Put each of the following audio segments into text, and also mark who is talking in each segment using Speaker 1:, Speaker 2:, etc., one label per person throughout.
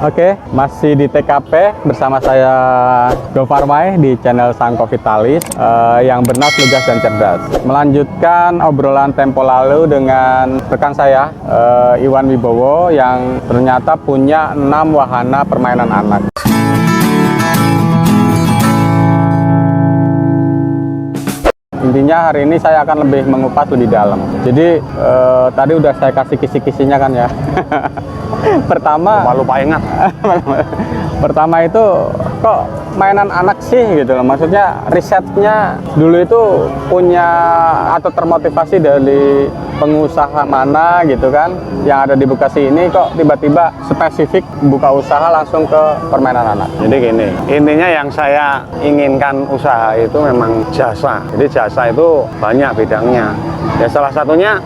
Speaker 1: Oke, masih di TKP bersama saya Gofar Mai di channel Sang Vitalis yang bernas, lugas, dan cerdas. Melanjutkan obrolan tempo lalu dengan rekan saya Iwan Wibowo yang ternyata punya 6 wahana permainan anak. Intinya hari ini saya akan lebih mengupas lebih dalam. Jadi tadi udah saya kasih kisi-kisinya kan ya. Pertama,
Speaker 2: lupa ingat.
Speaker 1: Pertama itu kok mainan anak sih gitu loh. Maksudnya risetnya dulu itu punya atau termotivasi dari pengusaha mana gitu kan yang ada di Bekasi ini, kok tiba-tiba spesifik buka usaha langsung ke permainan anak.
Speaker 2: Jadi gini, intinya yang saya inginkan usaha itu memang jasa. Jadi jasa itu banyak bidangnya. Ya salah satunya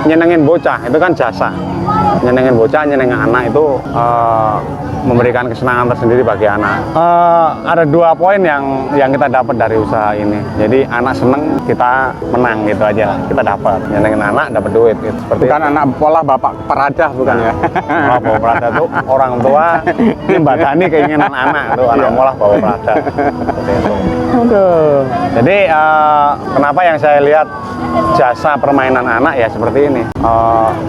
Speaker 2: nyenengin bocah, itu kan jasa. Nyenengin bocah, nyenengin anak itu memberikan kesenangan tersendiri bagi anak. Ada 2 poin yang kita dapat dari usaha ini. Jadi anak seneng, kita menang gitu aja. Kita dapat nyenengin anak, dapat duit. Gitu. Seperti
Speaker 1: bukan itu. Anak pola bapak peradah bukan ya?
Speaker 2: Bapak peradah itu orang tua membadani keinginan anak tuh anak pola bapak peradah. Seperti itu.
Speaker 1: Aduh.
Speaker 2: Jadi kenapa yang saya lihat jasa permainan anak ya seperti ini.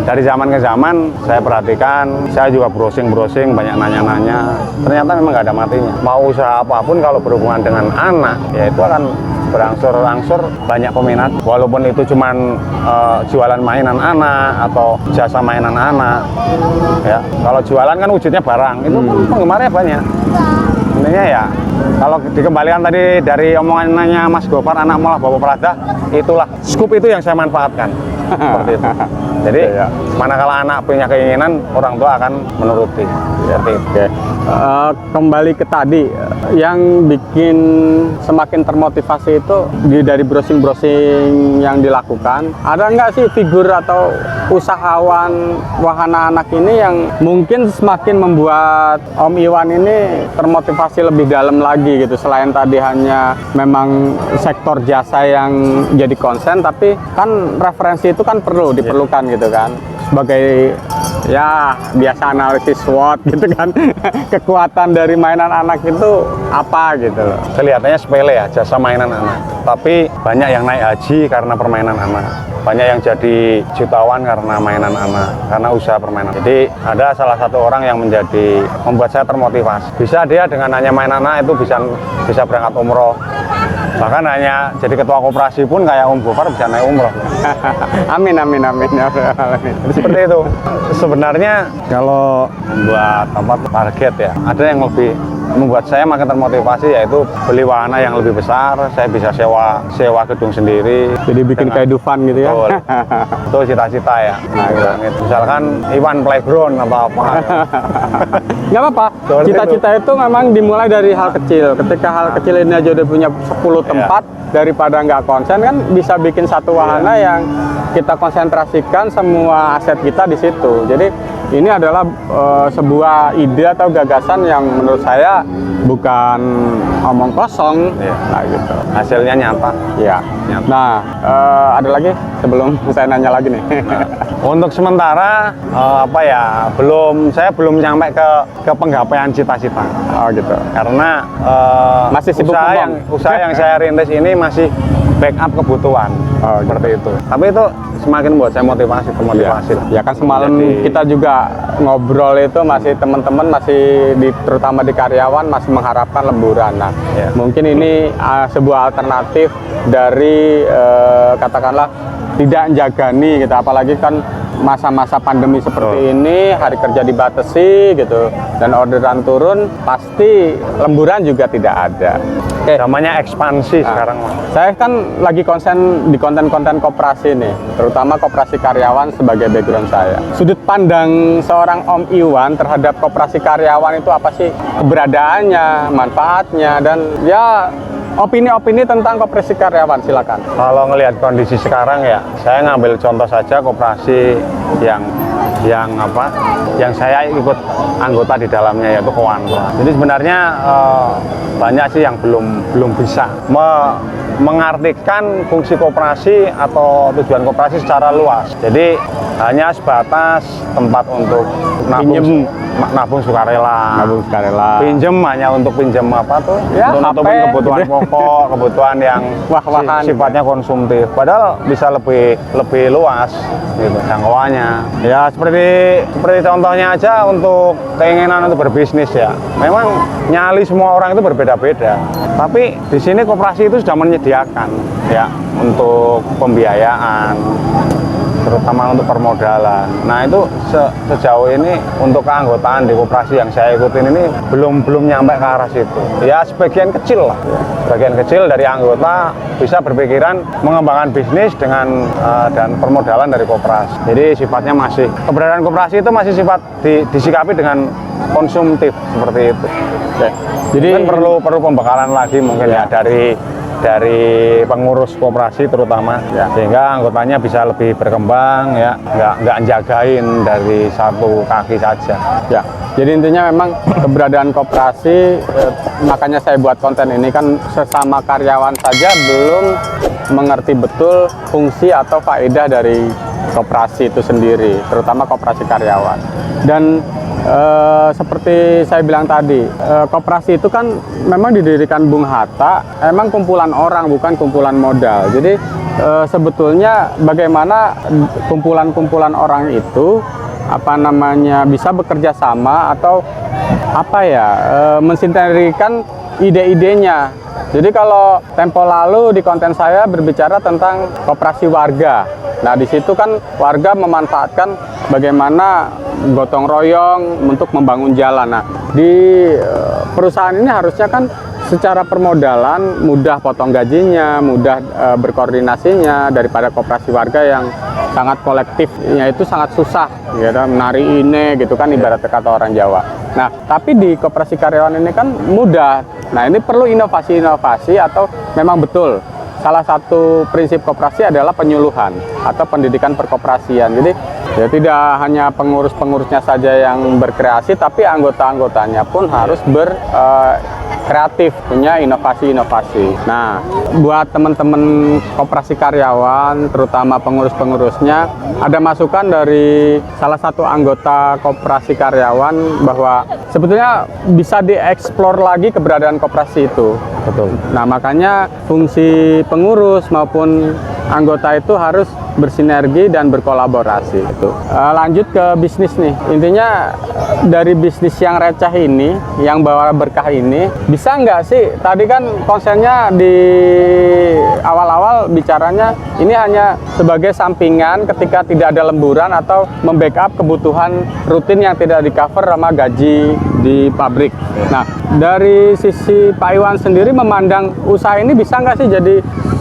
Speaker 2: Dari zaman ke zaman saya perhatikan, saya juga browsing, banyak nanya-nanya. Ternyata memang nggak ada matinya. Mau usaha apapun kalau berhubungan dengan anak, ya itu akan berangsur-angsur banyak peminat. Walaupun itu cuman jualan mainan anak atau jasa mainan anak. Ya, kalau jualan kan wujudnya barang, itu penggemarnya banyak. Intinya ya, kalau dikembalikan tadi dari omongannya Mas Gofar, anak malah bawa peradah, itulah scoop itu yang saya manfaatkan. Seperti itu. Jadi manakala anak punya keinginan, orang tua akan menuruti. Seperti itu.
Speaker 1: Oke. Kembali ke tadi, yang bikin semakin termotivasi itu dari browsing yang dilakukan. Ada nggak sih figur atau usahawan wahana anak ini yang mungkin semakin membuat Om Iwan ini termotivasi lebih dalam lagi gitu, selain tadi hanya memang sektor jasa yang jadi konsen, tapi kan referensi itu kan diperlukan gitu kan, sebagai ya biasa analisis SWOT gitu kan. Kekuatan dari mainan anak itu apa gitu loh.
Speaker 2: Kelihatannya sepele ya jasa mainan anak, tapi banyak yang naik haji karena permainan anak, banyak yang jadi jutawan karena mainan anak, karena usaha permainan. Jadi ada salah satu orang yang membuat saya termotivasi. Bisa dia dengan hanya mainan anak itu bisa berangkat umroh. Bahkan hanya jadi ketua koperasi pun kayak Om Gofar bisa naik umroh.
Speaker 1: Amin.
Speaker 2: Seperti itu. Sebenarnya kalau membuat target ya, ada yang lebih membuat saya makin termotivasi, yaitu beli wahana yang lebih besar. Saya bisa sewa gedung sendiri.
Speaker 1: Jadi bikin kayak Dufan gitu ya.
Speaker 2: Betul. Itu cita-cita ya. Nah, gitu. Misalkan Iwan playground atau apa.
Speaker 1: Nggak apa-apa. Cita-cita itu memang dimulai dari hal kecil. Ketika hal kecil ini aja udah punya 10 tempat, daripada nggak konsen kan bisa bikin satu wahana yang kita konsentrasikan semua aset kita di situ. Jadi ini adalah sebuah ide atau gagasan yang menurut saya bukan omong kosong. Nah gitu.
Speaker 2: Hasilnya nyata.
Speaker 1: Ya.
Speaker 2: Nyata.
Speaker 1: Nah, ada lagi sebelum saya nanya lagi nih.
Speaker 2: Untuk sementara saya belum nyampe ke penggapaian cita-cita.
Speaker 1: Oh gitu.
Speaker 2: Karena
Speaker 1: masih sibuk
Speaker 2: usaha yang saya rintis ini masih backup kebutuhan.
Speaker 1: Oh,
Speaker 2: seperti itu. Tapi itu semakin membuat saya motivasi.
Speaker 1: Ya kan semalam kita juga ngobrol itu masih teman-teman terutama di karyawan masih mengharapkan lemburan. Nah, mungkin ini sebuah alternatif dari katakanlah tidak menjagani gitu, apalagi kan masa-masa pandemi seperti ini, hari kerja dibatasi gitu, dan orderan turun, pasti lemburan juga tidak ada.
Speaker 2: Namanya ekspansi sekarang.
Speaker 1: Saya kan lagi konsen di konten-konten koperasi nih, terutama koperasi karyawan sebagai background saya. Sudut pandang seorang Om Iwan terhadap koperasi karyawan itu apa sih? Keberadaannya, manfaatnya, dan ya opini-opini tentang koperasi karyawan, silakan.
Speaker 2: Kalau ngelihat kondisi sekarang ya, saya ngambil contoh saja koperasi yang yang saya ikut anggota di dalamnya, yaitu Kowanra. Jadi sebenarnya banyak sih yang belum bisa mengartikan fungsi koperasi atau tujuan koperasi secara luas. Jadi hanya sebatas tempat untuk nabung sukarela. Pinjem hanya untuk pinjem
Speaker 1: Ya,
Speaker 2: untuk nutupin
Speaker 1: HP,
Speaker 2: kebutuhan
Speaker 1: gitu.
Speaker 2: pokok, kebutuhan yang
Speaker 1: Wah-wahan.
Speaker 2: sifatnya konsumtif. Padahal bisa lebih luas gitu jangkauannya. Ya seperti contohnya aja untuk keinginan untuk berbisnis ya. Memang nyali semua orang itu berbeda-beda. Tapi di sini koperasi itu sudah menyediakan ya untuk pembiayaan, terutama untuk permodalan. Nah itu sejauh ini untuk keanggotaan di koperasi yang saya ikutin ini belum nyampe ke arah situ. Ya sebagian kecil lah, sebagian kecil dari anggota bisa berpikiran mengembangkan bisnis dengan dan permodalan dari koperasi. Jadi sifatnya keberadaan koperasi itu masih sifat disikapi dengan konsumtif seperti itu.
Speaker 1: Oke. Jadi
Speaker 2: Mungkin perlu pembekalan lagi mungkin ya dari pengurus koperasi terutama ya, sehingga anggotanya bisa lebih berkembang ya, nggak jagain dari satu kaki saja
Speaker 1: ya. Jadi intinya memang keberadaan koperasi, makanya saya buat konten ini kan sesama karyawan saja belum mengerti betul fungsi atau faedah dari koperasi itu sendiri, terutama koperasi karyawan. Dan seperti saya bilang tadi, koperasi itu kan memang didirikan Bung Hatta, emang kumpulan orang bukan kumpulan modal. Jadi sebetulnya bagaimana kumpulan-kumpulan orang itu bisa bekerja sama atau mensinergikan ide-idenya. Jadi kalau tempo lalu di konten saya berbicara tentang koperasi warga. Nah di situ kan warga memanfaatkan bagaimana gotong royong untuk membangun jalan. Nah di perusahaan ini harusnya kan secara permodalan mudah potong gajinya, mudah berkoordinasinya, daripada koperasi warga yang sangat kolektifnya itu sangat susah gitu, menari ini gitu kan ibarat kata orang Jawa. Nah tapi di koperasi karyawan ini kan mudah. Nah ini perlu inovasi-inovasi atau memang betul salah satu prinsip koperasi adalah penyuluhan atau pendidikan perkoperasian. Jadi ya tidak hanya pengurus-pengurusnya saja yang berkreasi, tapi anggota-anggotanya pun harus kreatif, punya inovasi-inovasi. Nah, buat teman-teman koperasi karyawan, terutama pengurus-pengurusnya, ada masukan dari salah satu anggota koperasi karyawan bahwa sebetulnya bisa dieksplor lagi keberadaan koperasi itu.
Speaker 2: betul.
Speaker 1: Nah, makanya fungsi pengurus maupun anggota itu harus bersinergi dan berkolaborasi. Itu. Lanjut ke bisnis nih. Intinya dari bisnis yang receh ini, yang bawa berkah ini, bisa nggak sih? Tadi kan konsennya di awal-awal bicaranya ini hanya sebagai sampingan ketika tidak ada lemburan atau membackup kebutuhan rutin yang tidak di-cover sama gaji di pabrik. Nah, dari sisi Pak Iwan sendiri memandang usaha ini bisa nggak sih jadi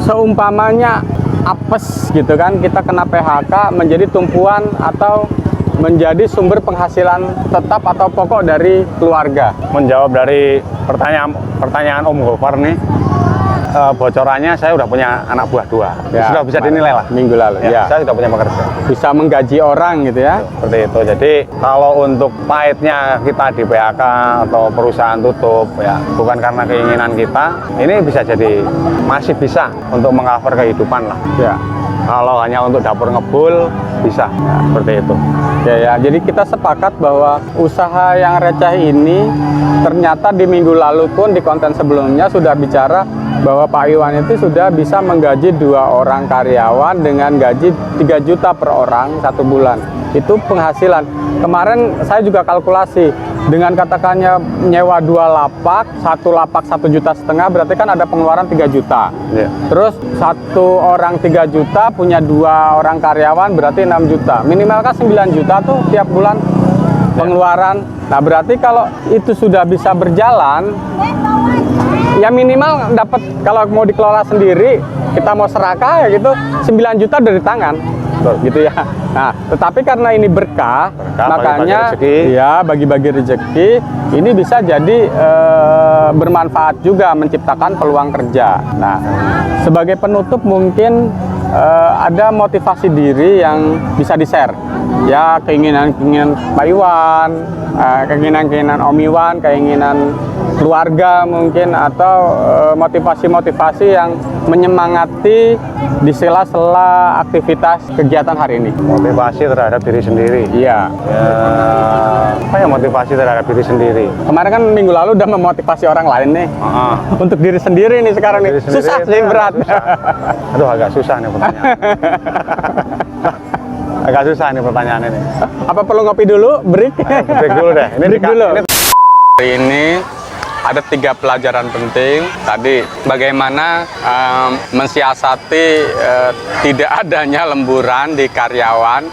Speaker 1: seumpamanya apes gitu kan, kita kena PHK menjadi tumpuan atau menjadi sumber penghasilan tetap atau pokok dari keluarga?
Speaker 2: Menjawab dari pertanyaan Om Gopar nih, bocorannya saya udah punya anak buah 2.
Speaker 1: Ya,
Speaker 2: sudah bisa dinilai lah.
Speaker 1: Minggu lalu ya.
Speaker 2: Saya sudah punya pekerja.
Speaker 1: Bisa menggaji orang gitu ya.
Speaker 2: Seperti itu. Jadi kalau untuk pahitnya kita di PHK atau perusahaan tutup ya, bukan karena keinginan kita, ini bisa jadi masih bisa untuk mengcover kehidupan lah.
Speaker 1: Ya.
Speaker 2: Kalau hanya untuk dapur ngebul bisa, ya, seperti itu.
Speaker 1: Ya, jadi kita sepakat bahwa usaha yang receh ini ternyata di minggu lalu pun di konten sebelumnya sudah bicara bahwa Pak Iwan itu sudah bisa menggaji 2 orang karyawan dengan gaji 3 juta per orang 1 bulan. Itu penghasilan. Kemarin saya juga kalkulasi dengan katakannya nyewa 2 lapak, 1 lapak 1,5 juta, berarti kan ada pengeluaran 3 juta.
Speaker 2: Ya.
Speaker 1: Terus 1 orang 3 juta, punya 2 orang karyawan berarti 6 juta. Minimal kan 9 juta tuh tiap bulan pengeluaran. Nah berarti kalau itu sudah bisa berjalan, ya minimal dapat, kalau mau dikelola sendiri, kita mau serakah ya gitu, 9 juta dari tangan. gitu ya. Nah, tetapi karena ini berkah, makanya
Speaker 2: bagi-bagi rezeki.
Speaker 1: ya bagi-bagi rezeki ini bisa jadi bermanfaat juga, menciptakan peluang kerja. Nah, sebagai penutup mungkin ada motivasi diri yang bisa di-share. Ya, keinginan-keinginan Pak Iwan, keinginan-keinginan Om Iwan, keinginan keluarga mungkin, atau motivasi-motivasi yang menyemangati di sela-sela aktivitas kegiatan hari ini.
Speaker 2: Motivasi terhadap diri sendiri.
Speaker 1: Iya.
Speaker 2: Ya, apa ya motivasi terhadap diri sendiri?
Speaker 1: Kemarin kan minggu lalu udah memotivasi orang lain nih.
Speaker 2: Heeh.
Speaker 1: Untuk diri sendiri nih sekarang nih.
Speaker 2: Diri sendiri
Speaker 1: Susah
Speaker 2: itu
Speaker 1: sih, berat.
Speaker 2: susah. Aduh, agak susah nih pertanyaan. Agak susah nih pertanyaan ini.
Speaker 1: Apa perlu ngopi dulu? Break?
Speaker 2: Break dulu deh.
Speaker 1: Break dulu.
Speaker 2: Ini
Speaker 1: Hari ini ada 3 pelajaran penting. Tadi bagaimana mensiasati tidak adanya lemburan di karyawan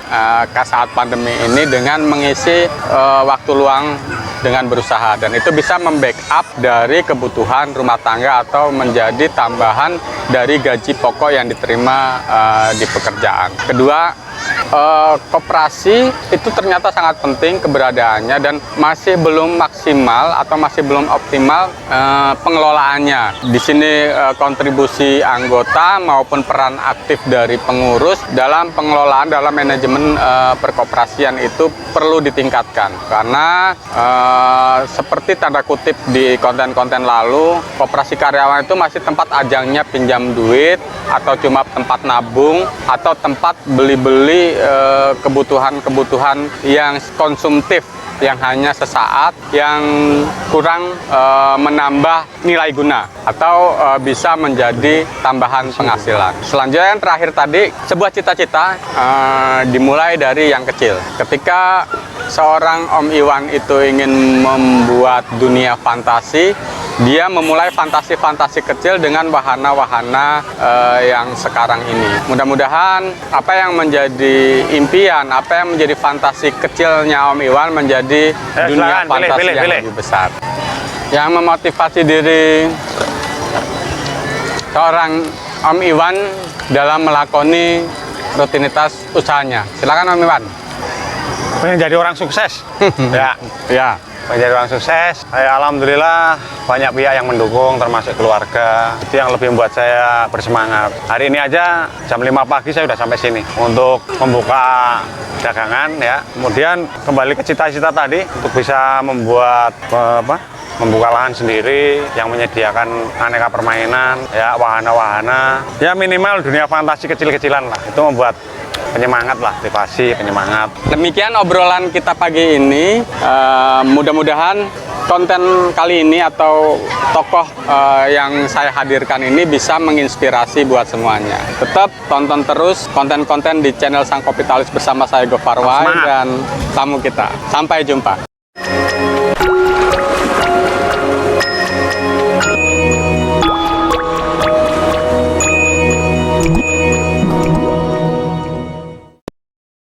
Speaker 1: saat pandemi ini dengan mengisi waktu luang dengan berusaha, dan itu bisa membackup dari kebutuhan rumah tangga atau menjadi tambahan dari gaji pokok yang diterima di pekerjaan. Kedua, koperasi itu ternyata sangat penting keberadaannya dan masih belum maksimal atau masih belum optimal pengelolaannya. Di sini kontribusi anggota maupun peran aktif dari pengurus dalam pengelolaan, dalam manajemen perkoperasian itu perlu ditingkatkan, karena seperti tanda kutip di konten-konten lalu, koperasi karyawan itu masih tempat ajangnya pinjam duit, atau cuma tempat nabung, atau tempat beli-beli kebutuhan-kebutuhan yang konsumtif, yang hanya sesaat, yang kurang menambah nilai guna atau bisa menjadi tambahan penghasilan. Selanjutnya yang terakhir tadi, sebuah cita-cita dimulai dari yang kecil. Ketika seorang Om Iwan itu ingin membuat dunia fantasi, dia memulai fantasi-fantasi kecil dengan wahana-wahana yang sekarang ini. Mudah-mudahan apa yang menjadi impian, apa yang menjadi fantasi kecilnya Om Iwan menjadi dunia fantasi yang lebih besar. Yang memotivasi diri seorang Om Iwan dalam melakoni rutinitas usahanya. Silakan Om Iwan.
Speaker 2: pengen jadi orang sukses.
Speaker 1: Ya.
Speaker 2: Menjadi orang sukses, alhamdulillah banyak pihak yang mendukung, termasuk keluarga. Itu yang lebih membuat saya bersemangat. Hari ini aja jam 5 pagi saya sudah sampai sini untuk membuka dagangan ya. Kemudian kembali ke cita-cita tadi untuk bisa membuat membuka lahan sendiri yang menyediakan aneka permainan, ya wahana-wahana, ya minimal dunia fantasi kecil-kecilan lah. Itu membuat penyemangat lah, motivasi, penyemangat.
Speaker 1: Demikian obrolan kita pagi ini. Mudah-mudahan konten kali ini atau tokoh yang saya hadirkan ini bisa menginspirasi buat semuanya. Tetap tonton terus konten-konten di channel Sang Kopitalis bersama saya Gofar Wai dan tamu kita. Sampai jumpa.